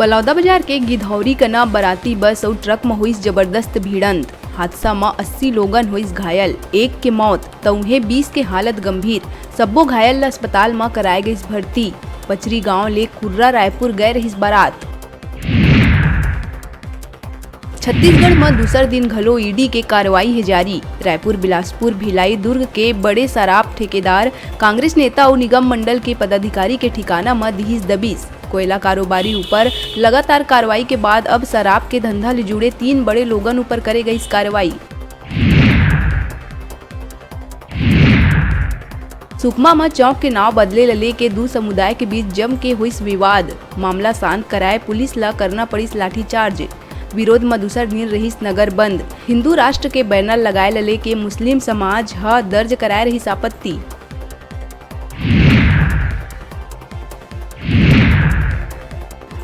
बलौदा बाजार के गिधौरी कना बराती बस और ट्रक में हुई जबरदस्त भिड़ंत। हादसा में 80 लोगन हुई घायल, एक के मौत तो उन्हें 20 के हालत गंभीर। सबो घायल ला अस्पताल में कराए गई भर्ती। पचरी गांव ले कुर्रा रायपुर गए रही बारात। छत्तीसगढ़ में दूसर दिन घलो ईडी के कार्रवाई है जारी। रायपुर, बिलासपुर, भिलाई, दुर्ग के बड़े शराब ठेकेदार, कांग्रेस नेता और निगम मंडल के पदाधिकारी के ठिकाना में दिहिस दबिश। कोयला कारोबारी ऊपर लगातार कार्रवाई के बाद अब शराब के धंधा ले जुड़े 3 बड़े लोगन ऊपर करे गई कार्रवाई। सुकमा में चौक के नाव बदले ले के 2 समुदाय के बीच जम के हुई विवाद। मामला शांत कराए पुलिस ला करना पड़िस लाठीचार्ज। विरोध में दूसर दिन रहीस नगर बंद। हिंदू राष्ट्र के बैनर लगाए ले के मुस्लिम समाज दर्ज कराए रही आपत्ति।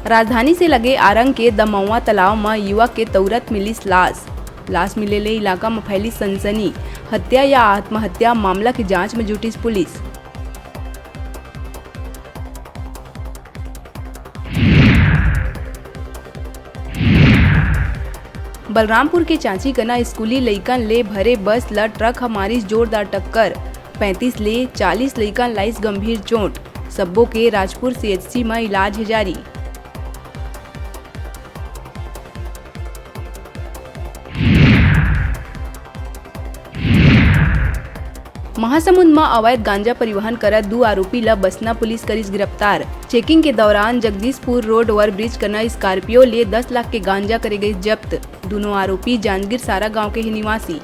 राजधानी से लगे आरंग के दमौआ तालाब में युवक के तौरत मिलिस लाश मिले इलाका में फैली सनसनी। हत्या या आत्महत्या मामला की जांच में जुटी पुलिस। बलरामपुर के चांची कना स्कूली लइकन ले भरे बस ला ट्रक हमारी जोरदार टक्कर। 35 ले 40 लइकन लाइस गंभीर चोट। सबो के राजपुर CHC में इलाज है जारी। महासमुंद में अवैध गांजा परिवहन करत 2 आरोपी ला बसना पुलिस करिस गिरफ्तार। चेकिंग के दौरान जगदीशपुर रोड ओवर ब्रिज कना स्कॉर्पियो ले 10 लाख के गांजा करे गई जब्त। दोनों आरोपी जांजगीर सारा गांव के ही निवासी।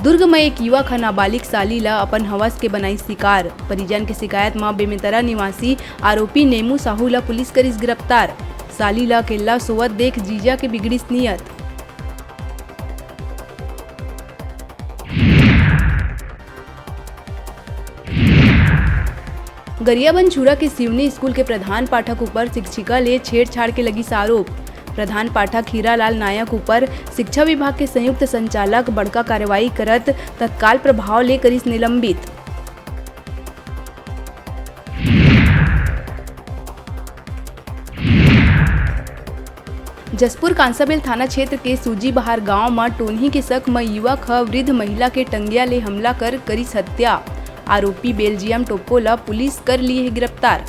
दुर्ग में एक युवक नाबालिग साली ला अपन हवस के बनाई शिकार। परिजन के शिकायत में बेमेतरा निवासी आरोपी नेमू साहू ला पुलिस करिस गिरफ्तार। साली ला केल्ला सोवत देख जीजा के बिगड़िस नियत। गरियाबंद छुरा के सिवनी स्कूल के प्रधान पाठक ऊपर शिक्षिका ले छेड़छाड़ के लगी आरोप। प्रधान पाठक हीरालाल नायक ऊपर शिक्षा विभाग के संयुक्त संचालक बड़का कार्रवाई करत तत्काल प्रभाव ले करिस निलंबित। जसपुर कांसाबेल थाना क्षेत्र के सूजी बहार गांव में टोनही के शक में युवक वृद्ध महिला के टंगिया ले हमला कर करिस हत्या। आरोपी बेल्जियम टोप्पो ला पुलिस कर ली है गिरफ्तार।